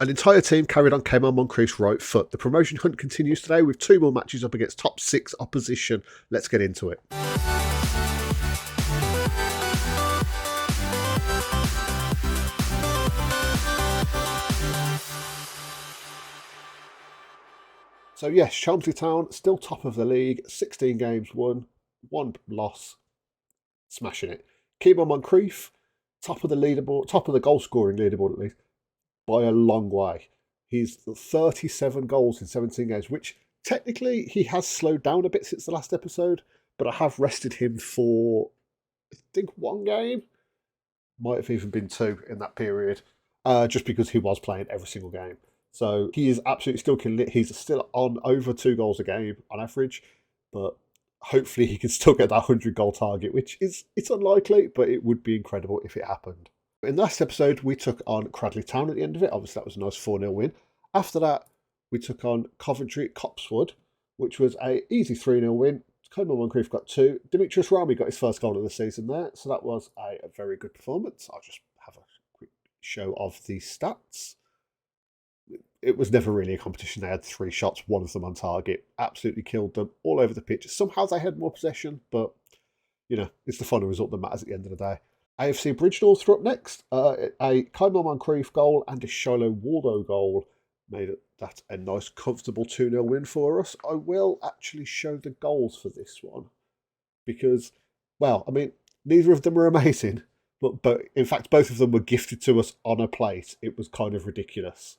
An entire team carried on Kamar Moncrieffe's right foot. The promotion hunt continues today with 2 more matches up against top 6 opposition. Let's get into it. So yes, Chelmsley Town still top of the league, 16 games won, 1 loss, smashing it. Kamar Moncrieffe, top of the leaderboard, top of the goal scoring leaderboard at least, by a long way. He's 37 goals in 17 games, which technically he has slowed down a bit since the last episode, but I have rested him for, I think, 1 game. Might have even been 2 in that period, just because he was playing every single game. So he is absolutely still killing it. He's still on over 2 goals a game on average, but hopefully he can still get that 100-goal target, which it's unlikely, but it would be incredible if it happened. In the last episode, we took on Cradley Town at the end of it. Obviously, that was a nice 4-0 win. After that, we took on Coventry at Copswood, which was an easy 3-0 win. Kamar Moncrieffe got 2. Demetrius Rami got his first goal of the season there, so that was a very good performance. I'll just have a quick show of the stats. It was never really a competition. They had 3 shots, 1 of them on target. Absolutely killed them all over the pitch. Somehow they had more possession, but, you know, it's the final result that matters at the end of the day. AFC Bridgenorth are up next. A Kamar Moncrieffe goal and a Shiloh Waldo goal made that a nice, comfortable 2-0 win for us. I will actually show the goals for this one because, well, I mean, neither of them are amazing, but in fact, both of them were gifted to us on a plate. It was kind of ridiculous.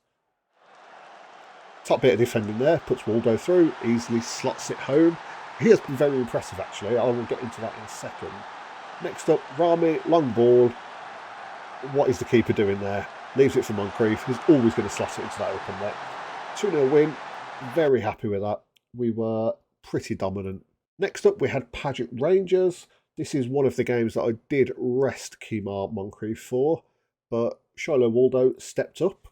Top bit of defending there, puts Waldo through, easily slots it home. He has been very impressive, actually. I will get into that in a second. Next up, Rami, long ball. What is the keeper doing there? Leaves it for Moncrieffe, who's always going to slot it into that open net. 2-0 win. Very happy with that. We were pretty dominant. Next up, we had Paget Rangers. This is one of the games that I did rest Kamar Moncrieffe for, but Shiloh Waldo stepped up.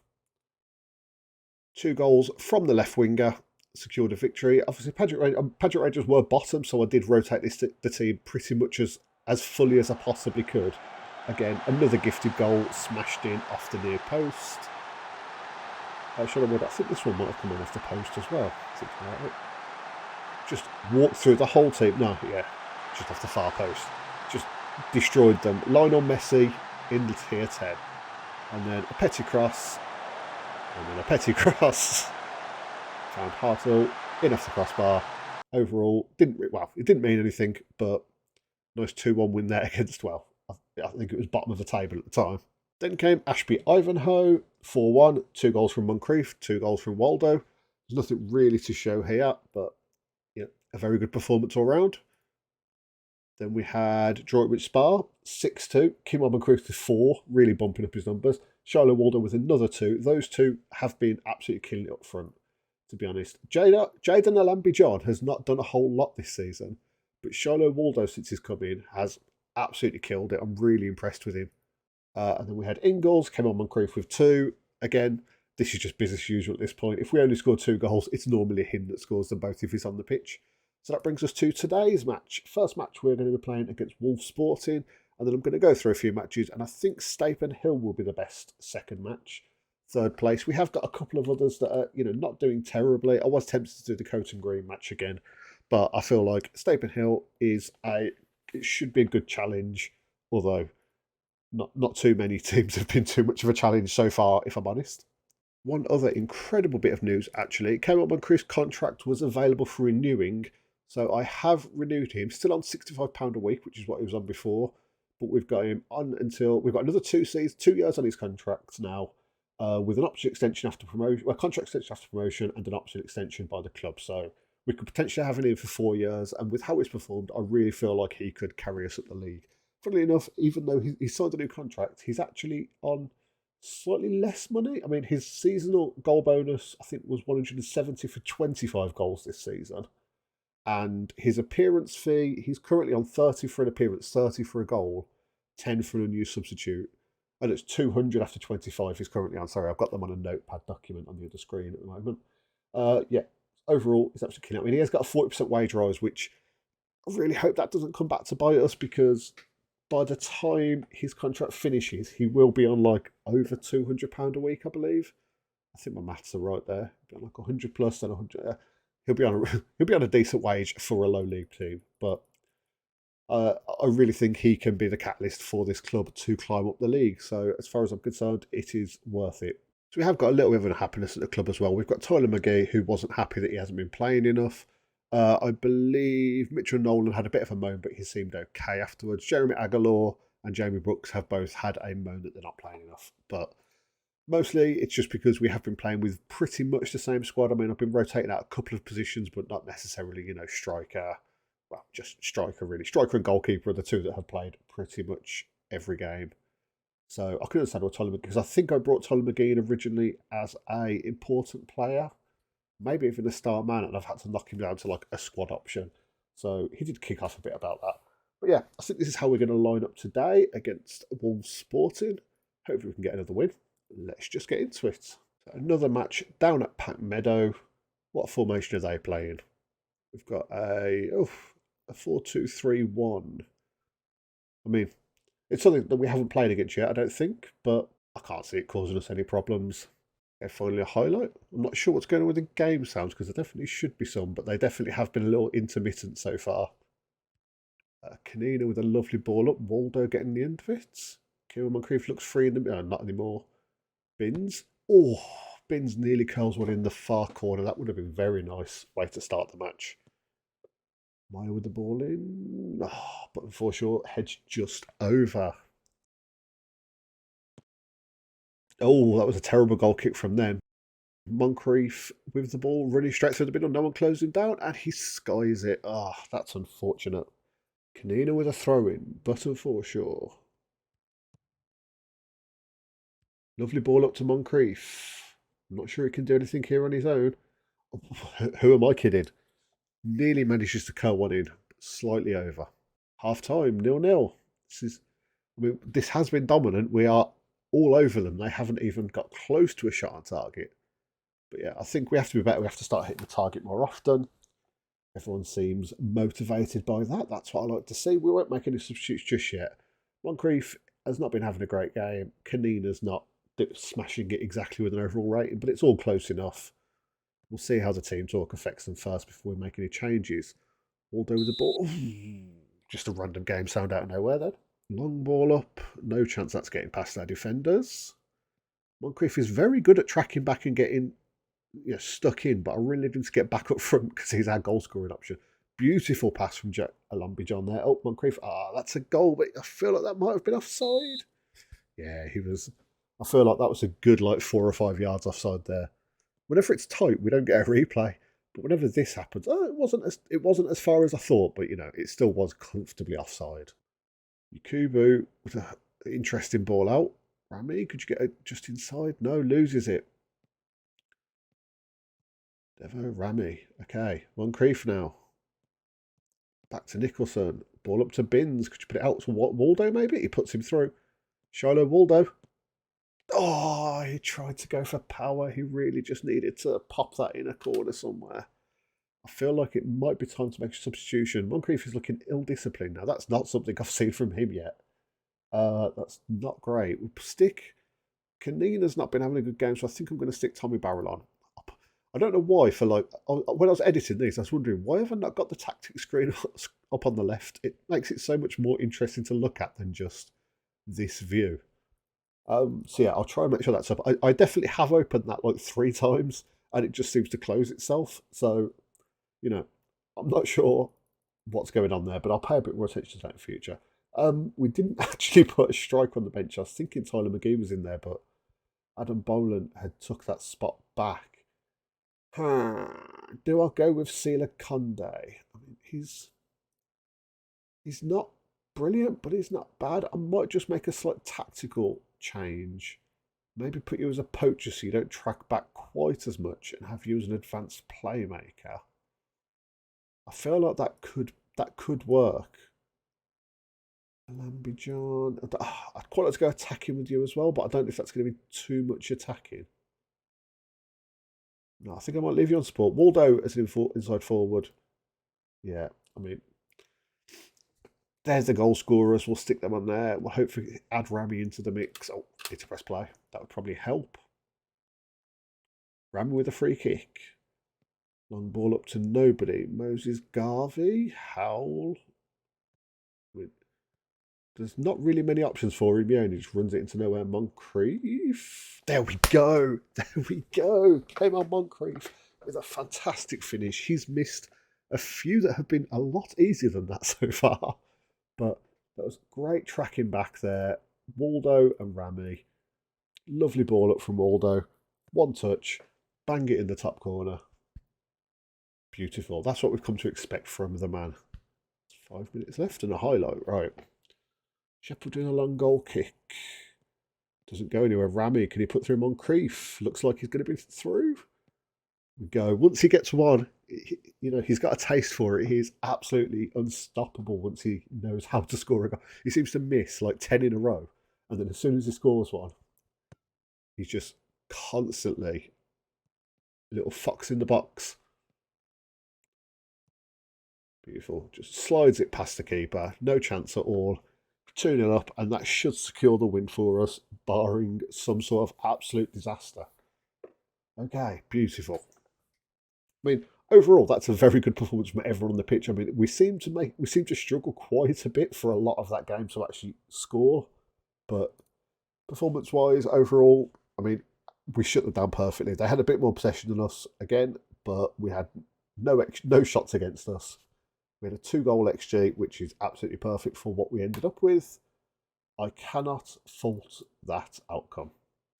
2 goals from the left winger, secured a victory. Obviously, Paget Rangers were bottom, so I did rotate the team pretty much as fully as I possibly could. Again, another gifted goal smashed in off the near post. I think this one might have come in off the post as well. About it. Just walked through the whole team. No, yeah, just off the far post. Just destroyed them. Lionel Messi in the tier 10. And then a petty cross. And then a petty cross. Found Hartle in off the crossbar. Overall, it didn't mean anything, but nice 2-1 win there against, well, I think it was bottom of the table at the time. Then came Ashby Ivanhoe, 4-1, 2 goals from Moncrieffe, 2 goals from Waldo. There's nothing really to show here, but yeah, a very good performance all round. Then we had Droitwich Spa, 6-2, Kamar Moncrieffe to 4, really bumping up his numbers. Shiloh Waldo with another 2. Those 2 have been absolutely killing it up front, to be honest. Jaden Alambi John has not done a whole lot this season, but Shiloh Waldo, since he's come in, has absolutely killed it. I'm really impressed with him. And then we had Ingalls, Kamar Moncrieffe with 2. Again, this is just business as usual at this point. If we only score 2 goals, it's normally him that scores them both if he's on the pitch. So that brings us to today's match. First match, we're going to be playing against Wolves Sporting, and then I'm going to go through a few matches, and I think Stapenhill will be the best second match. Third place, we have got a couple of others that are, not doing terribly. I was tempted to do the Coat and Green match again, but I feel like Stapenhill it should be a good challenge, although not too many teams have been too much of a challenge so far, if I'm honest. One other incredible bit of news, actually. Kamar Moncrieffe's contract was available for renewing, so I have renewed him. Still on £65 a week, which is what he was on before, but we've got him on until... We've got another 2 years on his contract now, with an option extension after promotion, contract extension after promotion, and an option extension by the club, so we could potentially have him in for 4 years, and with how he's performed, I really feel like he could carry us up the league. Funnily enough, even though he signed a new contract, he's actually on slightly less money. I mean, his seasonal goal bonus, I think, was 170 for 25 goals this season. And his appearance fee, he's currently on 30 for an appearance, 30 for a goal, 10 for a new substitute. And it's 200 after 25 he's currently on. Sorry, I've got them on a notepad document on the other screen at the moment. Yeah. Overall, he's absolutely killing it. I mean, he has got a 40% wage rise, which I really hope that doesn't come back to bite us, because by the time his contract finishes, he will be on like over £200 a week, I believe. I think my maths are right there. Like 100 plus and 100. He'll be on he'll be on a decent wage for a low league team, but I really think he can be the catalyst for this club to climb up the league. So as far as I'm concerned, it is worth it. So we have got a little bit of unhappiness at the club as well. We've got Tyler McGee, who wasn't happy that he hasn't been playing enough. I believe Mitchell Nolan had a bit of a moan, but he seemed okay afterwards. Jeremy Aguilar and Jamie Brooks have both had a moan that they're not playing enough. But mostly it's just because we have been playing with pretty much the same squad. I mean, I've been rotating out a couple of positions, but not necessarily, striker. Well, just striker, really. Striker and goalkeeper are the two that have played pretty much every game. So I couldn't understand what Tyler McGee, because I think I brought Tyler McGee in originally as a important player, maybe even a star man, and I've had to knock him down to like a squad option. So he did kick off a bit about that. But yeah, I think this is how we're going to line up today against Wolves Sporting. Hopefully we can get another win. Let's just get into it. So another match down at Pack Meadow. What formation are they playing? We've got a 4-2-3-1. I mean, it's something that we haven't played against yet, I don't think, but I can't see it causing us any problems. Okay, finally a highlight. I'm not sure what's going on with the game sounds, because there definitely should be some, but they definitely have been a little intermittent so far. Kanina with a lovely ball up. Waldo getting the end of it. Kamar Moncrieffe looks free in the... not anymore. Binns. Oh, Binns nearly curls one in the far corner. That would have been a very nice way to start the match. Maya with the ball in. Oh, but before short, hedge just over. Oh, that was a terrible goal kick from them. Moncrieffe with the ball running straight through the middle. No one closing down, and he skies it. Ah, oh, that's unfortunate. Kanina with a throw in, but for sure. Lovely ball up to Moncrieffe. I'm not sure he can do anything here on his own. Who am I kidding? Nearly manages to curl one in, slightly over. Half time, 0-0. This has been dominant. We are all over them. They haven't even got close to a shot on target. But yeah, I think we have to be better. We have to start hitting the target more often. Everyone seems motivated by that. That's what I like to see. We won't make any substitutes just yet. Moncrieffe has not been having a great game. Kanina's not smashing it exactly with an overall rating, but it's all close enough. We'll see how the team talk affects them first before we make any changes. Waldo with the ball. Just a random game sound out of nowhere then. Long ball up. No chance that's getting past our defenders. Moncrieffe is very good at tracking back and getting stuck in, but I really need him to get back up front because he's our goal scoring option. Beautiful pass from Alombi John there. Oh, Moncrieffe. That's a goal, but I feel like that might have been offside. Yeah, he was. I feel like that was a good 4 or 5 yards offside there. Whenever it's tight, we don't get a replay. But whenever this happens, it wasn't as far as I thought, but it still was comfortably offside. Yakubu with an interesting ball out. Rami, could you get it just inside? No, loses it. Devo, Rami. Okay, Moncrieffe now. Back to Nicholson. Ball up to Binns. Could you put it out to Waldo maybe? He puts him through. Shiloh Waldo. Oh, he tried to go for power. He really just needed to pop that in a corner somewhere. I feel like it might be time to make a substitution. Moncrieffe is looking ill-disciplined. Now, that's not something I've seen from him yet. That's not great. Kanina's not been having a good game, so I think I'm going to stick Tommy Barrel on. I don't know why, when I was editing these, I was wondering, why have I not got the tactics screen up on the left? It makes it so much more interesting to look at than just this view. So yeah, I'll try and make sure that's up. I definitely have opened that 3 times, and it just seems to close itself. So, I'm not sure what's going on there, but I'll pay a bit more attention to that in future. We didn't actually put a striker on the bench. I was thinking Tyler McGee was in there, but Adam Boland had took that spot back. Do I go with Sela Conde? I mean, he's not brilliant, but he's not bad. I might just make a slight tactical change. Maybe put you as a poacher so you don't track back quite as much, and have you as an advanced playmaker. I feel like that could work. Lambi John. I'd quite like to go attacking with you as well, but I don't know if that's going to be too much attacking. No, I think I might leave you on support. Waldo as an inside forward. Yeah, I mean, there's the goal scorers. We'll stick them on there. We'll hopefully add Rami into the mix. Oh, need to press play. That would probably help. Ram with a free kick. Long ball up to nobody. Moses Garvey. Howell. There's not really many options for him. Yeah, and he just runs it into nowhere. Moncrieffe. There we go. There we go. Kamar Moncrieffe with a fantastic finish. He's missed a few that have been a lot easier than that so far. But that was great tracking back there. Waldo and Rami. Lovely ball up from Waldo. One touch. Bang it in the top corner. Beautiful. That's what we've come to expect from the man. 5 minutes left and a highlight. Right. Sheffield doing a long goal kick. Doesn't go anywhere. Rami, can he put through Moncrieffe? Looks like he's going to be through. We go. Once he gets one, he's got a taste for it. He's absolutely unstoppable once he knows how to score a goal. He seems to miss like 10 in a row. And then as soon as he scores one, he's just constantly a little fox in the box. Beautiful. Just slides it past the keeper. No chance at all. 2-0 up, and that should secure the win for us, barring some sort of absolute disaster. Okay, beautiful. I mean, overall, that's a very good performance from everyone on the pitch. I mean, we seem to struggle quite a bit for a lot of that game to actually score, but performance-wise, overall, I mean, we shut them down perfectly. They had a bit more possession than us again, but we had no shots against us. We had a 2-goal XG, which is absolutely perfect for what we ended up with. I cannot fault that outcome.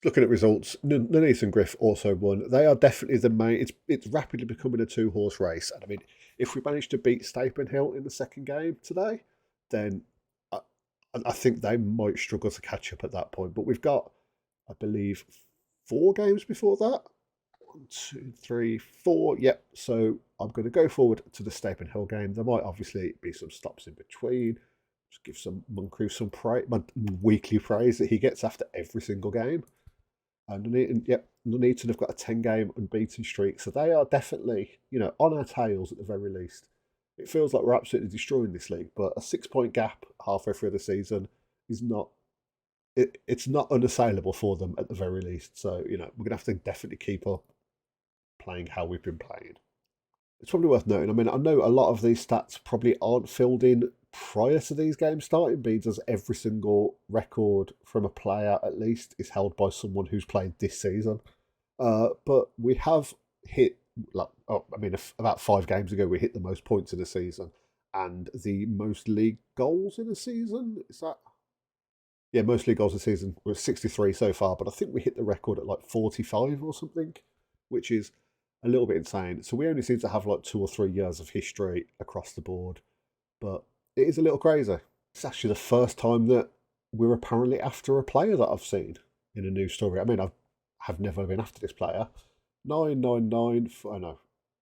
Looking at results, Nunes and Griff also won. They are definitely the main. It's rapidly becoming a 2-horse race. And I mean, if we manage to beat Stapenhill in the second game today, then I think they might struggle to catch up at that point. But we've got, I believe, 4 games before that. 1, 2, 3, 4. Yep. So I'm going to go forward to the Stapenhill game. There might obviously be some stops in between. Just give some Moncrieffe some weekly praise that he gets after every single game. And Nuneaton have got a 10-game unbeaten streak, so they are definitely on our tails at the very least. It feels like we're absolutely destroying this league, but a 6-point gap halfway through the season is not. It's not unassailable for them at the very least. So we're going to have to definitely keep up playing how we've been playing. It's probably worth noting. I mean, I know a lot of these stats probably aren't filled in prior to these games starting, because every single record from a player at least is held by someone who's played this season. But we have hit, about 5 games ago, we hit the most points in a season and the most league goals in a season. Is that? Yeah, most league goals in a season. We're 63 so far, but I think we hit the record at like 45 or something, which is a little bit insane. So we only seem to have like 2 or 3 years of history across the board, but it is a little crazy. It's actually the first time that we're apparently after a player that I've seen in a news story. I mean, I have never been after this player. 999. I know.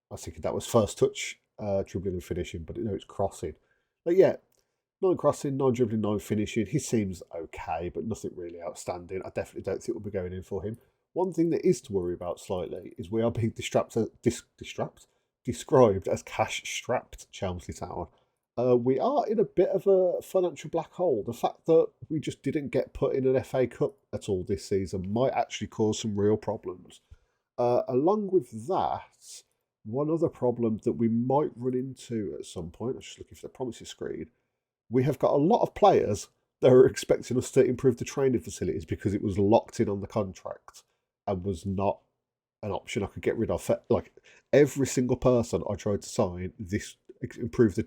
I was thinking that was first touch, dribbling and finishing, but it's crossing. But yeah, 9 crossing, 9 dribbling, 9 finishing. He seems okay, but nothing really outstanding. I definitely don't think we'll be going in for him. One thing that is to worry about slightly is we are being described as cash-strapped Chelmsley Town. We are in a bit of a financial black hole. The fact that we just didn't get put in an FA Cup at all this season might actually cause some real problems. Along with that, one other problem that we might run into at some point, I'm just looking for the promises screen, we have got a lot of players that are expecting us to improve the training facilities because it was locked in on the contract and was not an option I could get rid of. Like every single person I tried to sign, this improved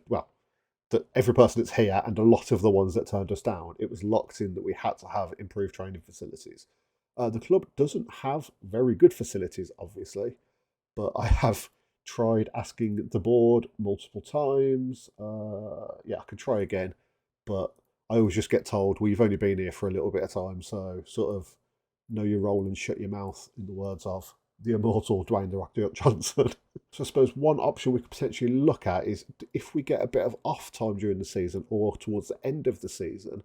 that every person that's here and a lot of the ones that turned us down, it was locked in that we had to have improved training facilities. The club doesn't have very good facilities, obviously, but I have tried asking the board multiple times. I could try again, but I always just get told, well, you've only been here for a little bit of time, so sort of know your role and shut your mouth, in the words of the immortal Dwayne "The Rock" Johnson. So I suppose one option we could potentially look at is if we get a bit of off time during the season or towards the end of the season,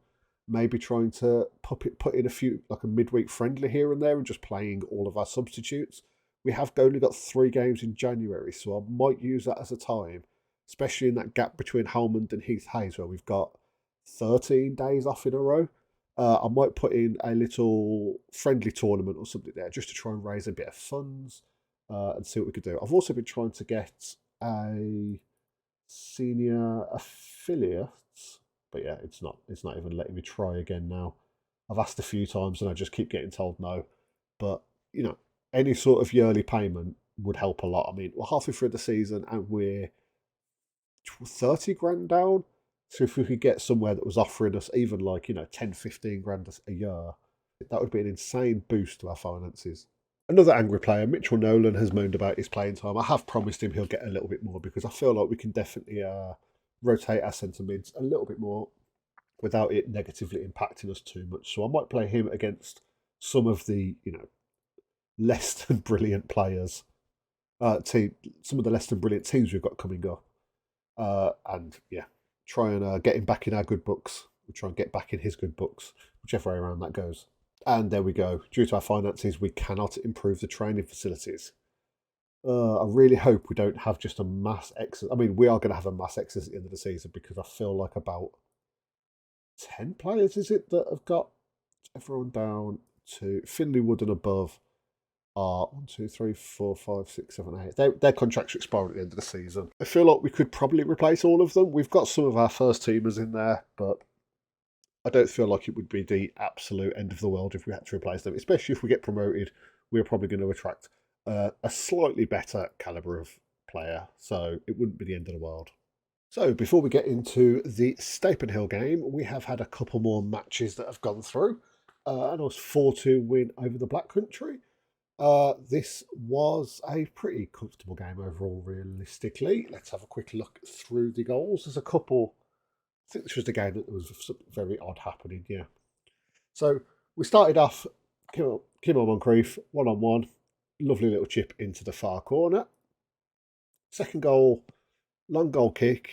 maybe trying to put in a few, like a midweek friendly here and there and just playing all of our substitutes. We have only got 3 games in January, so I might use that as a time, especially in that gap between Helmond and Heath Hayes where we've got 13 days off in a row. I might put in a little friendly tournament or something there just to try and raise a bit of funds. and see what we could do. I've also been trying to get a senior affiliate, but yeah, it's not even letting me try again now. I've asked a few times and I just keep getting told no. But any sort of yearly payment would help a lot. I mean, we're halfway through the season and we're 30 grand down. So if we could get somewhere that was offering us even 10, 15 grand a year, that would be an insane boost to our finances. Another angry player, Mitchell Nolan, has moaned about his playing time. I have promised him he'll get a little bit more because I feel like we can definitely rotate our centre mids a little bit more without it negatively impacting us too much. So I might play him against some of the, less than brilliant players, some of the less than brilliant teams we've got coming up. And yeah, try and get him back in our good books. We'll try and get back in his good books, whichever way around that goes. And there we go. Due to our finances, we cannot improve the training facilities. I really hope we don't have just a mass exodus. I mean, we are going to have a mass exodus at the end of the season because I feel like about 10 players, is it, that have got everyone down to Finley Wood and above are 1, 2, 3, 4, 5, 6, 7, 8. Their contracts are expiring at the end of the season. I feel like we could probably replace all of them. We've got some of our first teamers in there, but I don't feel like it would be the absolute end of the world if we had to replace them, especially if we get promoted. We're probably going to attract a slightly better calibre of player, so it wouldn't be the end of the world. So before we get into the Stapenhill game, we have had a couple more matches that have gone through. And it was 4-2 win over the Black Country. This was a pretty comfortable game overall, realistically. Let's have a quick look through the goals. There's a couple. I think this was the game that was something very odd happening, yeah. So we started off, Kamar Moncrieffe, 1-on-1. Lovely little chip into the far corner. Second goal, long goal kick.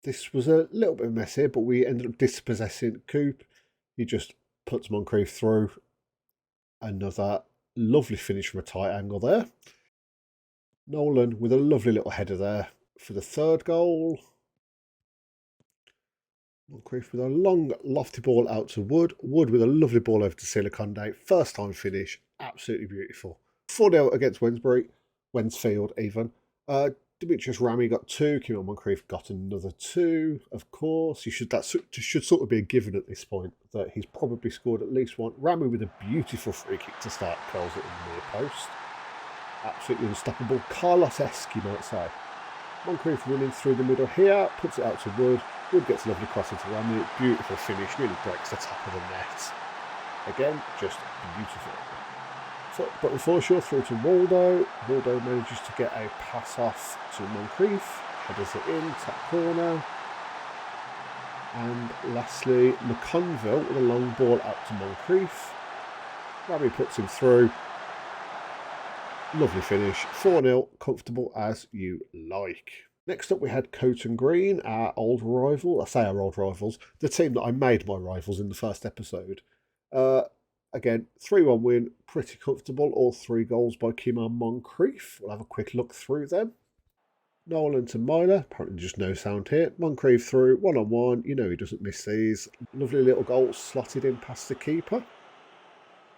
This was a little bit messy, but we ended up dispossessing Coop. He just puts Moncrieffe through. Another lovely finish from a tight angle there. Nolan with a lovely little header there for the third goal. Moncrieffe with a long lofty ball out to Wood. Wood with a lovely ball over to Siliconde. First time finish. Absolutely beautiful. 4-0 against Wensfield even. Demetrius Ramy got 2. Kamar Moncrieffe got another 2, of course. That should sort of be a given at this point, that he's probably scored at least one. Ramy with a beautiful free kick to start, curls it in the near post. Absolutely unstoppable. Carlos-esque, you might say. Moncrieffe running through the middle here, puts it out to Wood. Wood gets a lovely cross into Ramy. Beautiful finish, really breaks the top of the net. Again, just beautiful. But before sure, through to Waldo. Waldo manages to get a pass off to Moncrieffe. Headers it in, top corner. And lastly, McConville with a long ball out to Moncrieffe. Ramy puts him through. Lovely finish. 4-0, comfortable as you like. Next up we had Coton Green, our old rival. I say our old rivals. The team that I made my rivals in the first episode. Again, 3-1 win, pretty comfortable. All 3 goals by Kamar Moncrieffe. We'll have a quick look through them. Nolan to Myler, apparently just no sound here. Moncrieffe through, 1-on-1. You know he doesn't miss these. Lovely little goal slotted in past the keeper.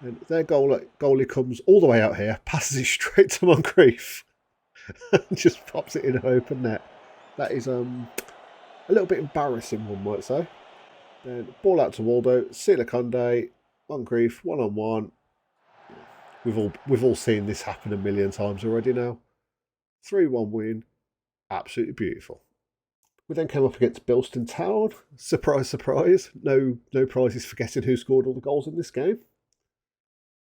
And their goalie comes all the way out here, passes it straight to Moncrieffe. And just pops it in an open net. That is a little bit embarrassing, one might say. Then ball out to Waldo, Siliconde, Moncrieffe, 1-on-1. We've all seen this happen a million times already now. 3-1 win. Absolutely beautiful. We then came up against Bilston Town. Surprise, surprise. No prizes for guessing who scored all the goals in this game.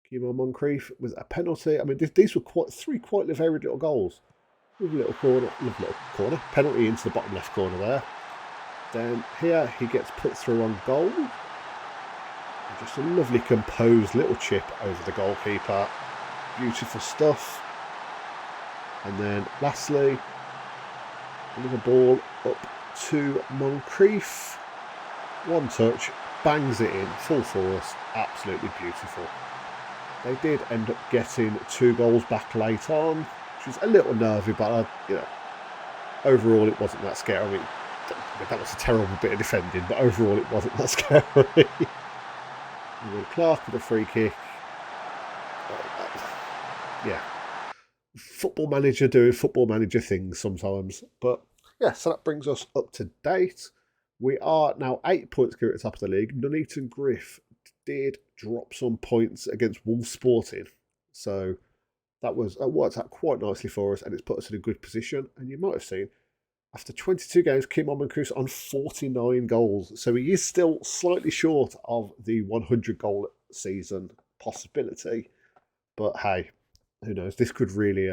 Kamar Moncrieffe with a penalty. I mean, these were three quite varied little goals. Lovely little corner. Penalty into the bottom left corner there. Then here he gets put through on goal. Just a lovely composed little chip over the goalkeeper. Beautiful stuff. And then lastly, another ball up to Moncrieffe. One touch, bangs it in, full force. Absolutely beautiful. They did end up getting 2 goals back late on, which was a little nervy, but overall it wasn't that scary. I mean, that was a terrible bit of defending, but overall it wasn't that scary. And then Clark with a free kick. Yeah. football manager doing football manager things sometimes. But yeah, so that brings us up to date. We are now 8 points clear at the top of the league. Nuneaton Griff did drop some points against Wolves Sporting. So that worked out quite nicely for us, and it's put us in a good position. And you might have seen, after 22 games, Kamar Moncrieffe on 49 goals. So he is still slightly short of the 100 goal season possibility. But hey, who knows? This could really,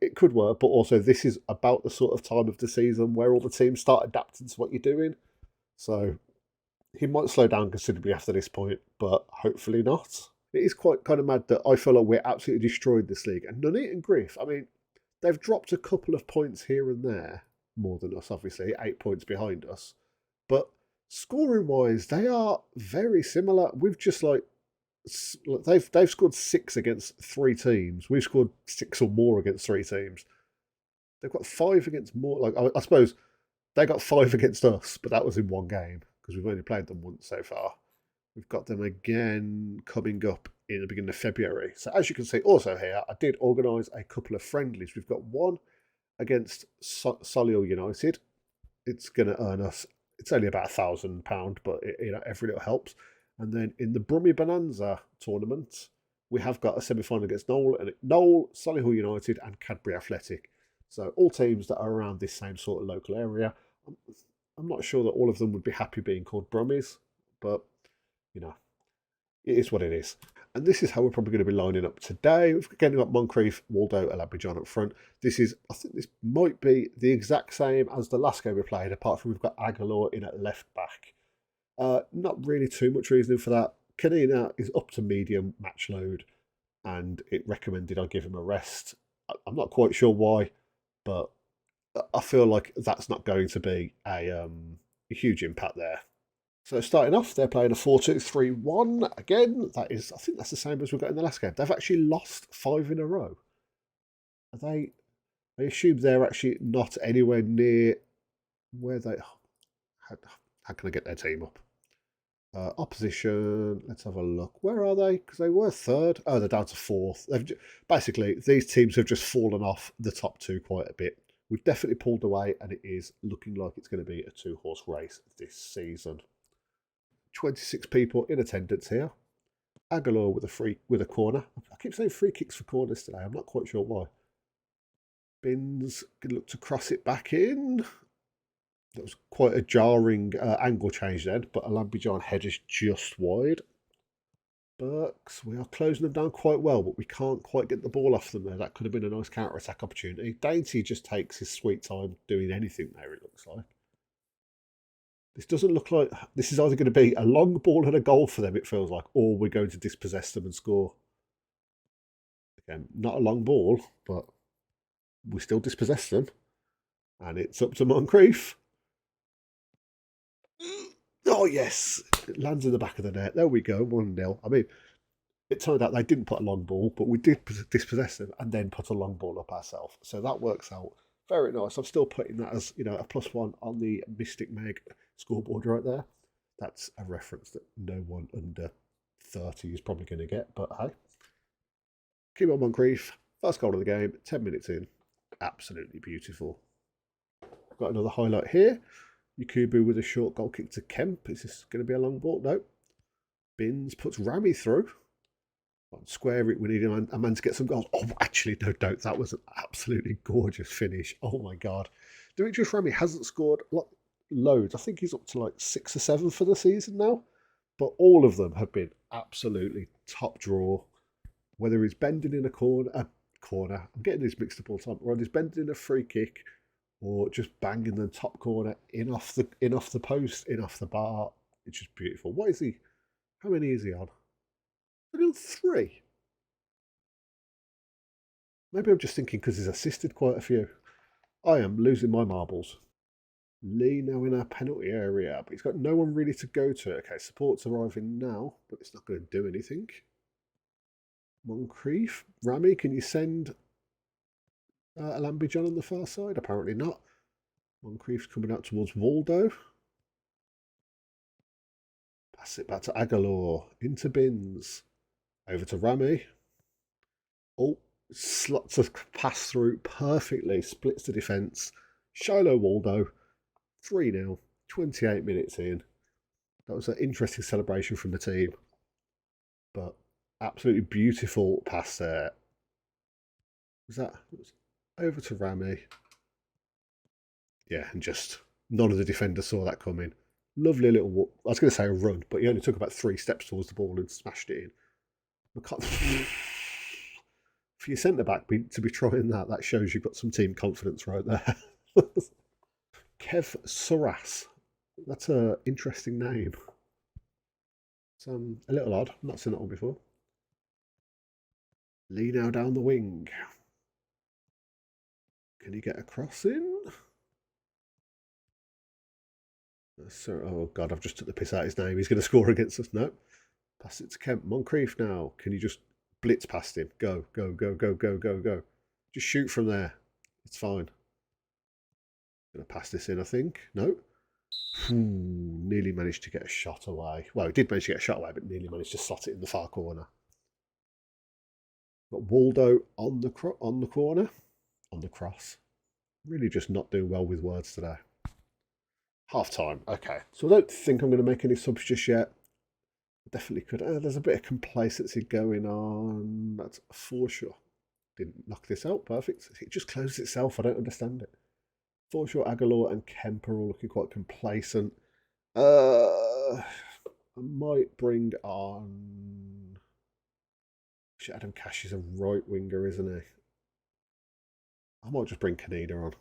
it could work. But also, this is about the sort of time of the season where all the teams start adapting to what you're doing. So he might slow down considerably after this point, but hopefully not. It is quite kind of mad that I feel like we're absolutely destroyed this league. And Nuneaton Griff, I mean, they've dropped a couple of points here and there, more than us, obviously, 8 points behind us. But scoring wise, they are very similar. We've just like they've scored 6 against 3 teams. We've scored 6 or more against 3 teams. They've got 5 against more. Like I suppose they got 5 against us, but that was in one game because we've only played them once so far. We've got them again coming up in the beginning of February. So as you can see, also here, I did organise a couple of friendlies. We've got one against Solihull United. It's going to earn us. It's only about £1,000, but every little helps. And then in the Brummie Bonanza tournament, we have got a semi-final against Knoll, Solihull United, and Cadbury Athletic. So all teams that are around this same sort of local area. I'm not sure that all of them would be happy being called Brummies, but it is what it is. And this is how we're probably going to be lining up today. We've again got Moncrieffe, Waldo, and Abidjan up front. I think this might be the exact same as the last game we played, apart from we've got Aguilar in at left back. Not really too much reasoning for that. Kanina is up to medium match load, and it recommended I give him a rest. I'm not quite sure why, but I feel like that's not going to be a huge impact there. So starting off, they're playing a 4-2-3-1. Again, I think that's the same as we got in the last game. They've actually lost 5 in a row. Are they? I assume they're actually not anywhere near where they. How can I get their team up? Opposition. Let's have a look. Where are they? Because they were third. Oh, they're down to fourth. Basically, these teams have just fallen off the top 2 quite a bit. We've definitely pulled away, and it is looking like it's going to be a 2-horse race this season. 26 people in attendance here. Aguilar with a corner. I keep saying free kicks for corners today. I'm not quite sure why. Binns can look to cross it back in. That was quite a jarring angle change then, but Alambidjan head is just wide. Burks, we are closing them down quite well, but we can't quite get the ball off them there. That could have been a nice counter-attack opportunity. Dainty just takes his sweet time doing anything there, it looks like. This doesn't look like... This is either going to be a long ball and a goal for them, it feels like, or we're going to dispossess them and score. Again, not a long ball, but we still dispossess them. And it's up to Moncrieffe. Oh, yes. It lands in the back of the net. There we go, 1-0. I mean, it turned out they didn't put a long ball, but we did dispossess them and then put a long ball up ourselves. So that works out very nice. I'm still putting that as, a +1 on the Mystic Meg scoreboard right there. That's a reference that no one under 30 is probably going to get, but hey. Kamar Moncrieffe, first goal of the game, 10 minutes in. Absolutely beautiful. Got another highlight here. Yakubu with a short goal kick to Kemp. Is this going to be a long ball? No. Binns puts Rami through. On square it, we need a man to get some goals. Oh, actually, no doubt. That was an absolutely gorgeous finish. Oh, my God. Demetrius Rami hasn't scored loads. I think he's up to like 6 or 7 for the season now. But all of them have been absolutely top draw. Whether he's bending in a corner, I'm getting these mixed up all the time, or he's bending in a free kick, or just banging the top corner in off the post, in off the bar. It's just beautiful. What is he? How many is he on? Only on 3. Maybe I'm just thinking because he's assisted quite a few. I am losing my marbles. Lee now in our penalty area, but he's got no one really to go to. Okay, support's arriving now, but it's not going to do anything. Moncrieffe, Rami, can you send Alambidjan on the far side? Apparently not. Moncrieffe's coming out towards Waldo. Pass it back to Aguilar. Into Binns. Over to Rami. Oh, slots a pass through perfectly, splits the defence. Shiloh Waldo, 3-0, 28 minutes in. That was an interesting celebration from the team. But absolutely beautiful pass there. Was that it was over to Rami? Yeah, and just none of the defenders saw that coming. Lovely little, I was going to say a run, but he only took about 3 steps towards the ball and smashed it in. For your centre back to be trying that shows you've got some team confidence right there. Kev Suras. That's an interesting name. It's a little odd. I've not seen that one before. Lee now down the wing. Can he get a cross in? Oh, God, I've just took the piss out of his name. He's going to score against us. No. Pass it to Kamar Moncrieffe now. Can you just blitz past him? Go, go, go, go, go, go, go. Just shoot from there. It's fine. Going to pass this in, I think. No. Nearly managed to get a shot away. Well, he did manage to get a shot away, but nearly managed to slot it in the far corner. Got Waldo on the corner. On the cross. Really just not doing well with words today. Half time. Okay. So I don't think I'm going to make any subs just yet. Definitely could. There's a bit of complacency going on. That's for sure. Didn't knock this out. Perfect. It just closed itself. I don't understand it. For sure, Aguilar and Kemp are all looking quite complacent. I might bring on... Adam Cash is a right winger, isn't he? I might just bring Kaneda on.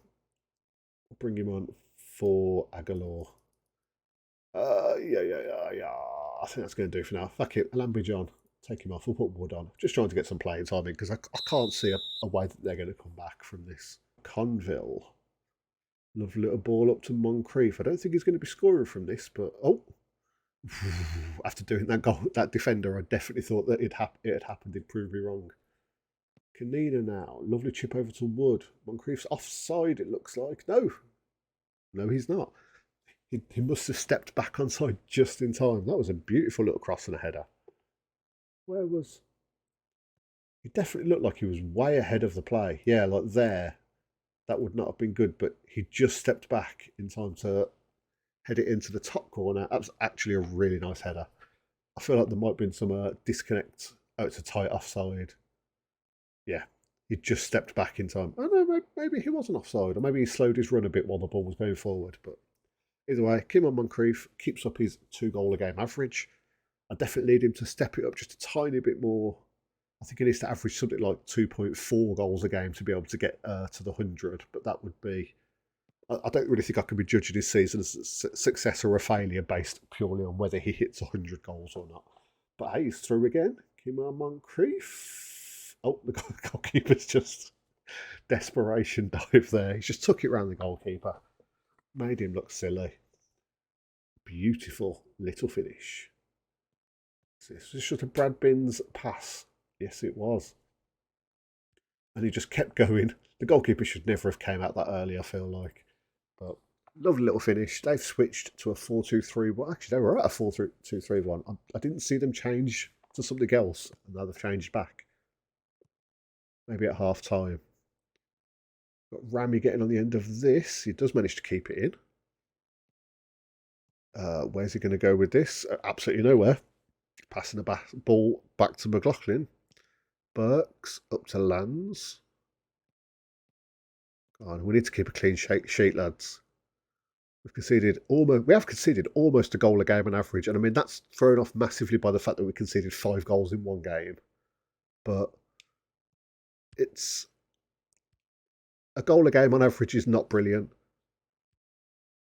I'll bring him on for Aguilar. Yeah. I think that's going to do for now. Fuck it. Alambridge on. Take him off. We'll put Wood on. Just trying to get some playing time in because I can't see a way that they're going to come back from this. Conville. Lovely little ball up to Moncrieffe. I don't think he's going to be scoring from this, but oh, after doing that goal, that defender, I definitely thought that it had happened. He'd prove me wrong. Kanina now. Lovely chip over to Wood. Moncrieffe's offside, it looks like. No, he's not. He must have stepped back onside just in time. That was a beautiful little cross and a header. Where was... He definitely looked like he was way ahead of the play. Yeah, like there. That would not have been good, but he just stepped back in time to head it into the top corner. That was actually a really nice header. I feel like there might have been some disconnect. Oh, it's a tight offside. Yeah, he just stepped back in time. Oh no, maybe he wasn't offside, or maybe he slowed his run a bit while the ball was going forward. But either way, Kamar Moncrieffe keeps up his 2-goal-a-game average. I definitely need him to step it up just a tiny bit more. I think he needs to average something like 2.4 goals a game to be able to get to the 100. But that would be... I don't really think I can be judging his season as a success or a failure based purely on whether he hits 100 goals or not. But hey, he's through again. Kamar Moncrieffe. Oh, the goalkeeper's just desperation dive there. He's just took it round the goalkeeper. Made him look silly. Beautiful little finish. This was just a Brad Binns pass. Yes, it was. And he just kept going. The goalkeeper should never have came out that early, I feel like. But lovely little finish. They've switched to a 4-2-3-1. Actually, they were at a 4-2-3-1. I didn't see them change to something else. And now they've changed back. Maybe at half time. Got Rami getting on the end of this. He does manage to keep it in. Where's he going to go with this? Absolutely nowhere. Passing the ball back to McLaughlin. Burks up to Lands. God, we need to keep a clean sheet, lads. We have conceded almost a goal a game on average, and I mean that's thrown off massively by the fact that we conceded 5 goals in one game. But it's a goal a game on average is not brilliant.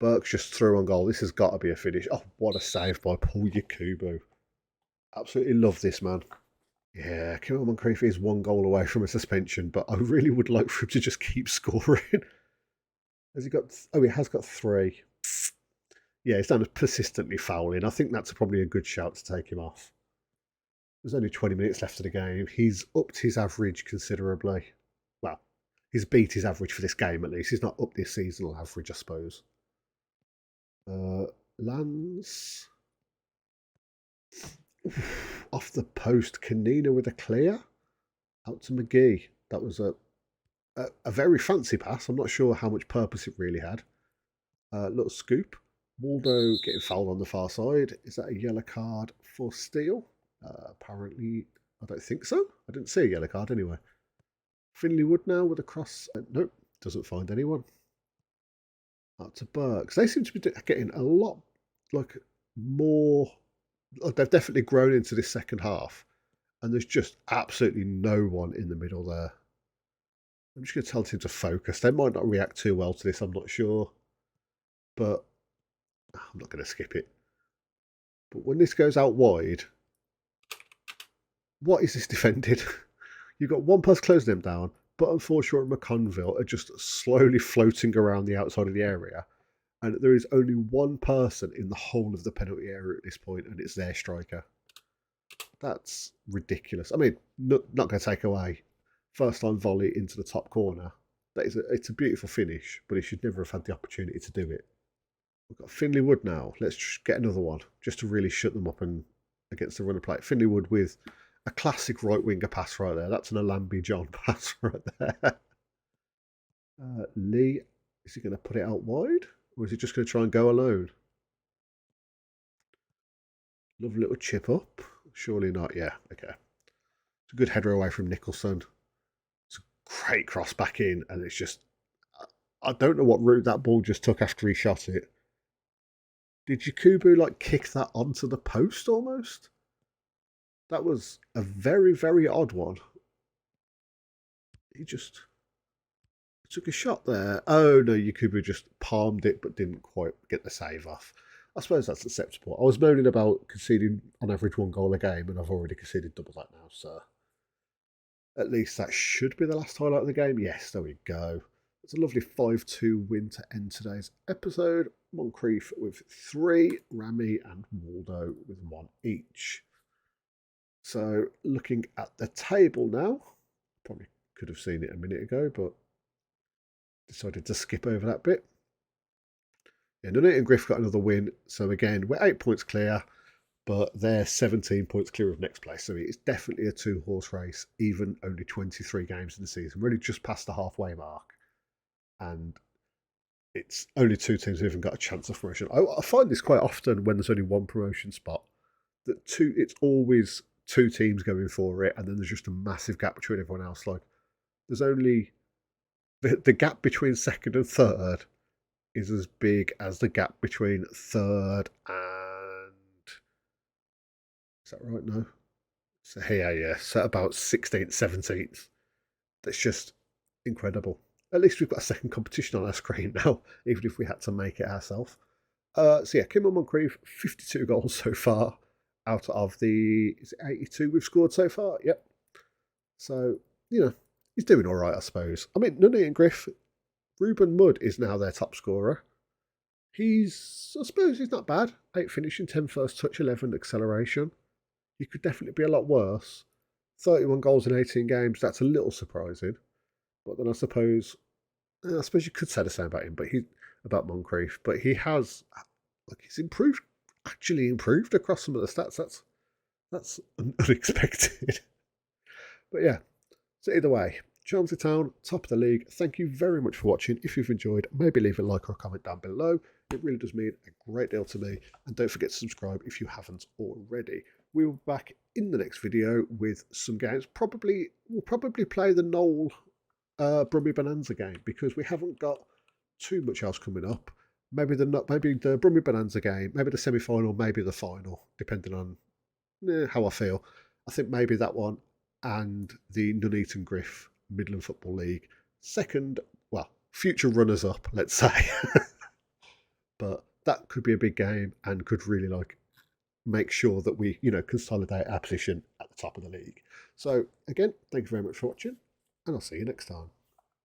Burks just threw on goal. This has got to be a finish. Oh, what a save by Paul Yakubu. Absolutely love this man. Yeah, Kamar Moncrieffe is 1 goal away from a suspension, but I really would like for him to just keep scoring. Has he got... Oh, he has got 3. Yeah, he's done persistently fouling. I think that's probably a good shout to take him off. There's only 20 minutes left of the game. He's upped his average considerably. Well, he's beat his average for this game at least. He's not up this seasonal average, I suppose. Lands... Off the post, Kanina with a clear. Out to McGee. That was a very fancy pass. I'm not sure how much purpose it really had. Little scoop. Waldo getting fouled on the far side. Is that a yellow card for Steele? Apparently, I don't think so. I didn't see a yellow card anyway. Finley Wood now with a cross. Nope, doesn't find anyone. Up to Burks. They seem to be getting a lot more. They've definitely grown into this second half, and there's just absolutely no one in the middle there. I'm just going to tell him to focus. They might not react too well to this, I'm not sure. But I'm not going to skip it. But when this goes out wide, what is this defended? You've got one person closing them down, but unfortunately McConville are just slowly floating around the outside of the area. And there is only one person in the whole of the penalty area at this point, and it's their striker. That's ridiculous. I mean, not going to take away first line volley into the top corner. It's a beautiful finish, but he should never have had the opportunity to do it. We've got Finley Wood now. Let's get another one just to really shut them up and against the runner play. Finley Wood with a classic right winger pass right there. That's an Alambi John pass right there. Lee, is he going to put it out wide? Or is he just going to try and go alone? Lovely little chip up. Surely not. Yeah, okay. It's a good header away from Nicholson. It's a great cross back in, and it's just... I don't know what route that ball just took after he shot it. Did Yakubu kick that onto the post almost? That was a very, very odd one. He just took a shot there. Oh no, Yakubu just palmed it but didn't quite get the save off. I suppose that's acceptable. I was moaning about conceding on average 1 goal a game, and I've already conceded double that now, so at least that should be the last highlight of the game. Yes, there we go. It's a lovely 5-2 win to end today's episode. Moncrieffe with 3, Rami and Waldo with 1 each. So looking at the table now, probably could have seen it a minute ago, but decided to skip over that bit. Yeah, Nunnett and Griff got another win. So again, we're 8 points clear, but they're 17 points clear of next place. So it's definitely a 2-horse race, even only 23 games in the season. Really just past the halfway mark. And it's only 2 teams who haven't got a chance of promotion. I find this quite often when there's only one promotion spot. It's always 2 teams going for it, and then there's just a massive gap between everyone else. There's only... The gap between second and third is as big as the gap between third and... Is that right? No? So here, yeah. So about 16th, 17th. That's just incredible. At least we've got a second competition on our screen now, even if we had to make it ourselves. So yeah, Kamar Moncrieffe, 52 goals so far out of the... Is it 82 we've scored so far? Yep. So, he's doing all right, I suppose. I mean, Nunnett and Griff, Ruben Mudd is now their top scorer. I suppose he's not bad. 8 finishing, 10 first touch, 11 acceleration. He could definitely be a lot worse. 31 goals in 18 games, that's a little surprising. But then I suppose you could say the same about him, about Moncrieffe. But he has, he's actually improved across some of the stats. That's unexpected. But yeah, so either way, Chelmsford Town, top of the league. Thank you very much for watching. If you've enjoyed, maybe leave a like or a comment down below. It really does mean a great deal to me. And don't forget to subscribe if you haven't already. We'll be back in the next video with some games. We'll probably play the Knoll Brummy Bonanza game, because we haven't got too much else coming up. Maybe the Brummy Bonanza game, maybe the semi-final, maybe the final, depending on how I feel. I think maybe that one and the Nuneaton Griff Midland Football League future runners-up, let's say. But that could be a big game and could really make sure that we consolidate our position at the top of the league. So again, thank you very much for watching, and I'll see you next time.